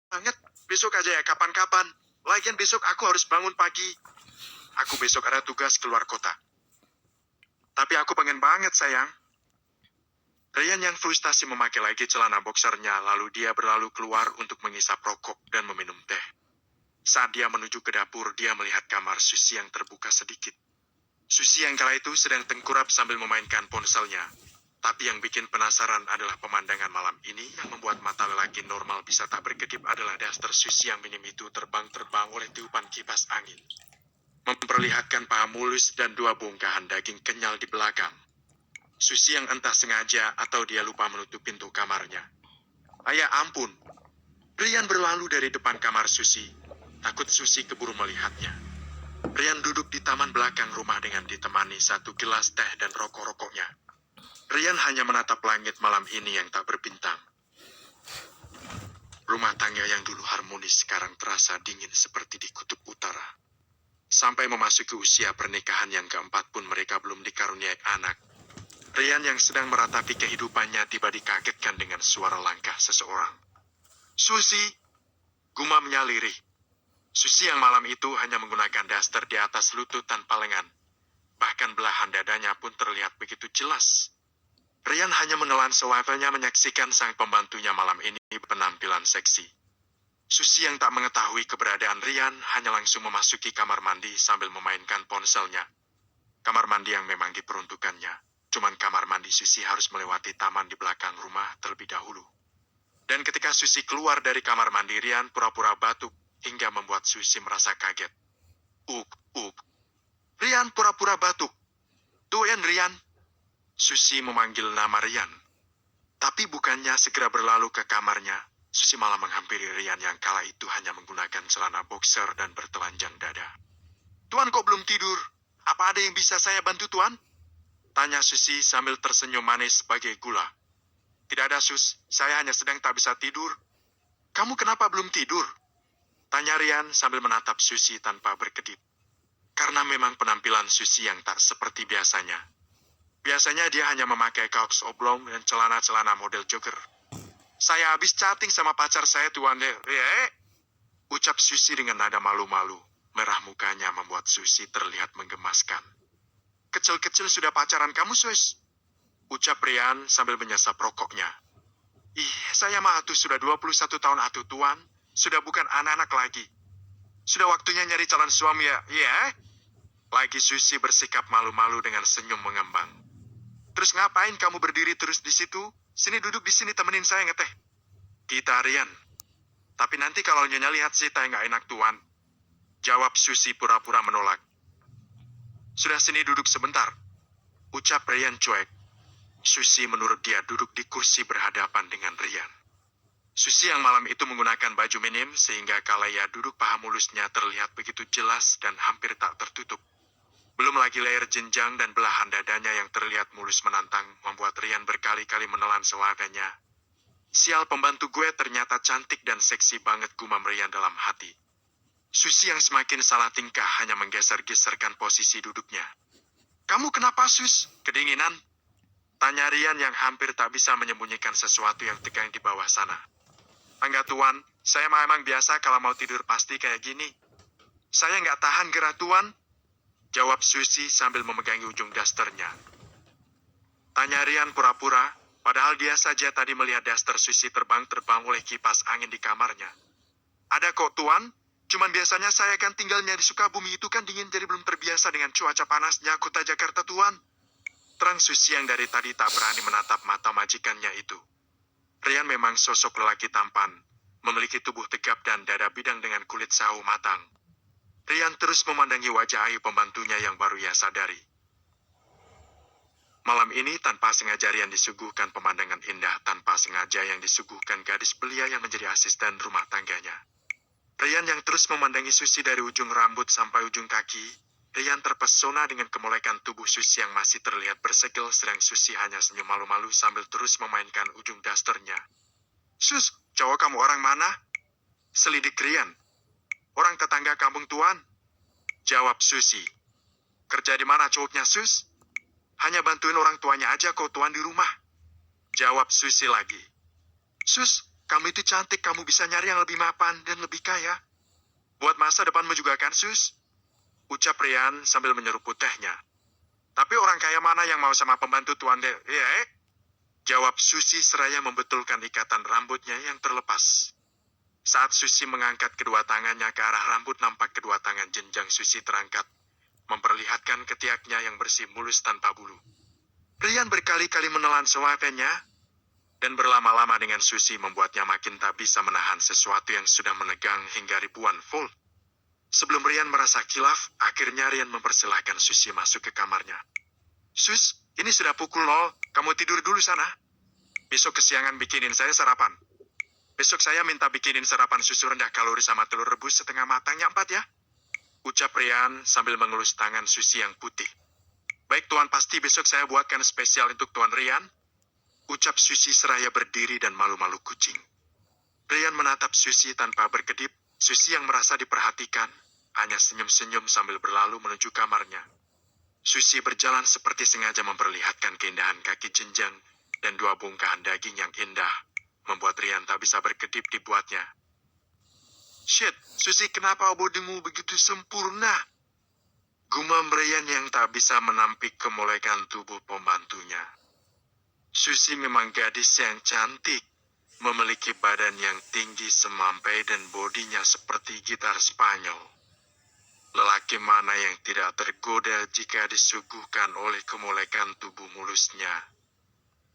banget. Besok aja ya, kapan-kapan. Lagian besok aku harus bangun pagi. Aku besok ada tugas keluar kota. Tapi aku pengen banget, sayang. Ryan yang frustasi memakai lagi celana boxernya, lalu dia berlalu keluar untuk mengisap rokok dan meminum teh. Saat dia menuju ke dapur, dia melihat kamar Susi yang terbuka sedikit. Susi yang kala itu sedang tengkurap sambil memainkan ponselnya. Tapi yang bikin penasaran adalah pemandangan malam ini yang membuat mata lelaki normal bisa tak berkedip adalah daster Susi yang minim itu terbang-terbang oleh tiupan kipas angin. Memperlihatkan paha mulus dan dua bongkahan daging kenyal di belakang. Susi yang entah sengaja atau dia lupa menutup pintu kamarnya. Ayah ampun. Ryan berlalu dari depan kamar Susi. Takut Susi keburu melihatnya. Ryan duduk di taman belakang rumah dengan ditemani satu gelas teh dan rokok-rokoknya. Ryan hanya menatap langit malam ini yang tak berbintang. Rumah tangga yang dulu harmonis sekarang terasa dingin seperti di kutub utara. Sampai memasuki usia pernikahan yang keempat pun mereka belum dikaruniai anak. Ryan yang sedang meratapi kehidupannya tiba dikagetkan dengan suara langkah seseorang. Susi, gumamnya lirih. Susi yang malam itu hanya menggunakan daster di atas lutut tanpa lengan. Bahkan belahan dadanya pun terlihat begitu jelas. Ryan hanya menelan sewaktunya menyaksikan sang pembantunya malam ini penampilan seksi. Susi yang tak mengetahui keberadaan Ryan hanya langsung memasuki kamar mandi sambil memainkan ponselnya. Kamar mandi yang memang diperuntukannya. Cuman kamar mandi Susi harus melewati taman di belakang rumah terlebih dahulu. Dan ketika Susi keluar dari kamar mandi, Ryan pura-pura batuk hingga membuat Susi merasa kaget. Uk. Ryan pura-pura batuk. Tuan Ryan. Susi memanggil nama Ryan. Tapi bukannya segera berlalu ke kamarnya, Susi malah menghampiri Ryan yang kala itu hanya menggunakan celana boxer dan bertelanjang dada. Tuan kok belum tidur? Apa ada yang bisa saya bantu, Tuan? Tanya Susi sambil tersenyum manis sebagai gula. Tidak ada, Sus. Saya hanya sedang tak bisa tidur. Kamu kenapa belum tidur? Tanya Ryan sambil menatap Susi tanpa berkedip. Karena memang penampilan Susi yang tak seperti biasanya. Biasanya dia hanya memakai kaos oblong dan celana-celana model jogger. Saya habis chatting sama pacar saya, Tuan. Ucap Susi dengan nada malu-malu. Merah mukanya membuat Susi terlihat menggemaskan. Kecil-kecil sudah pacaran kamu, Sus? Ucap Ryan sambil menyesap rokoknya. Saya mah atuh sudah 21 tahun atuh, Tuan. Sudah bukan anak-anak lagi. Sudah waktunya nyari calon suami ya. Lagi Susi bersikap malu-malu dengan senyum mengembang. Terus ngapain kamu berdiri terus di situ? Sini duduk di sini temenin saya ngeteh. Kita Ryan. Tapi nanti kalau Nyonya lihat sih teh nggak enak, Tuan. Jawab Susi pura-pura menolak. Sudah sini duduk sebentar. Ucap Ryan cuek. Susi menurut dia duduk di kursi berhadapan dengan Ryan. Susi yang malam itu menggunakan baju minim sehingga kala ia duduk paha mulusnya terlihat begitu jelas dan hampir tak tertutup. Belum lagi leher jenjang dan belahan dadanya yang terlihat mulus menantang membuat Ryan berkali-kali menelan sewakanya. Sial, pembantu gue ternyata cantik dan seksi banget, gumam Ryan dalam hati. Susi yang semakin salah tingkah hanya menggeser-geserkan posisi duduknya. Kamu kenapa, Sus? Kedinginan? Tanya Ryan yang hampir tak bisa menyembunyikan sesuatu yang tegang di bawah sana. Enggak, Tuan. Saya memang biasa kalau mau tidur pasti kayak gini. Saya nggak tahan gerah, Tuan. Jawab Susi sambil memegangi ujung dasternya. Tanya Ryan pura-pura, padahal dia saja tadi melihat daster Susi terbang-terbang oleh kipas angin di kamarnya. Ada kok, Tuan. Cuman biasanya saya kan tinggalnya di Sukabumi, itu kan dingin jadi belum terbiasa dengan cuaca panasnya kota Jakarta, Tuan. Terang Susi yang dari tadi tak berani menatap mata majikannya itu. Ryan memang sosok lelaki tampan, memiliki tubuh tegap dan dada bidang dengan kulit sawo matang. Ryan terus memandangi wajah ayu pembantunya yang baru ia sadari. Malam ini tanpa sengaja Ryan disuguhkan pemandangan indah tanpa sengaja yang disuguhkan gadis belia yang menjadi asisten rumah tangganya. Ryan yang terus memandangi Susi dari ujung rambut sampai ujung kaki. Ryan terpesona dengan kemolekan tubuh Susi yang masih terlihat bersegel sedang Susi hanya senyum malu-malu sambil terus memainkan ujung dasternya. Sus, cowok kamu orang mana? Selidik Ryan. Orang tetangga kampung, Tuan. Jawab Susi. Kerja di mana cowoknya, Sus? Hanya bantuin orang tuanya aja kok, Tuan, di rumah. Jawab Susi lagi. Sus, kamu itu cantik, kamu bisa nyari yang lebih mapan dan lebih kaya. Buat masa depanmu juga kan, Sus? Ucap Rian sambil menyeruput tehnya. Tapi orang kaya mana yang mau sama pembantu Tuan De? Jawab Susi seraya membetulkan ikatan rambutnya yang terlepas. Saat Susi mengangkat kedua tangannya ke arah rambut, nampak kedua tangan jenjang Susi terangkat, memperlihatkan ketiaknya yang bersih mulus tanpa bulu. Rian berkali-kali menelan suapannya, dan berlama-lama dengan Susi membuatnya makin tak bisa menahan sesuatu yang sudah menegang hingga ribuan volt. Sebelum Rian merasa kilaf, akhirnya Rian mempersilahkan Susi masuk ke kamarnya. Sus, ini sudah pukul 0, kamu tidur dulu sana. Besok kesiangan bikinin saya sarapan. Besok saya minta bikinin sarapan susu rendah kalori sama telur rebus setengah matangnya 4 ya. Ucap Rian sambil mengelus tangan Susi yang putih. Baik Tuan, pasti besok saya buatkan spesial untuk Tuan Rian. Ucap Susi seraya berdiri dan malu-malu kucing. Rian menatap Susi tanpa berkedip. Susi yang merasa diperhatikan, hanya senyum-senyum sambil berlalu menuju kamarnya. Susi berjalan seperti sengaja memperlihatkan keindahan kaki jenjang dan 2 bongkahan daging yang indah, membuat Rian tak bisa berkedip dibuatnya. Shit, Susi, kenapa bodimu begitu sempurna? Gumam Rian yang tak bisa menampik kemolekan tubuh pembantunya. Susi memang gadis yang cantik, memiliki badan yang tinggi semampai dan bodinya seperti gitar Spanyol. Lelaki mana yang tidak tergoda jika disuguhkan oleh kemolekan tubuh mulusnya?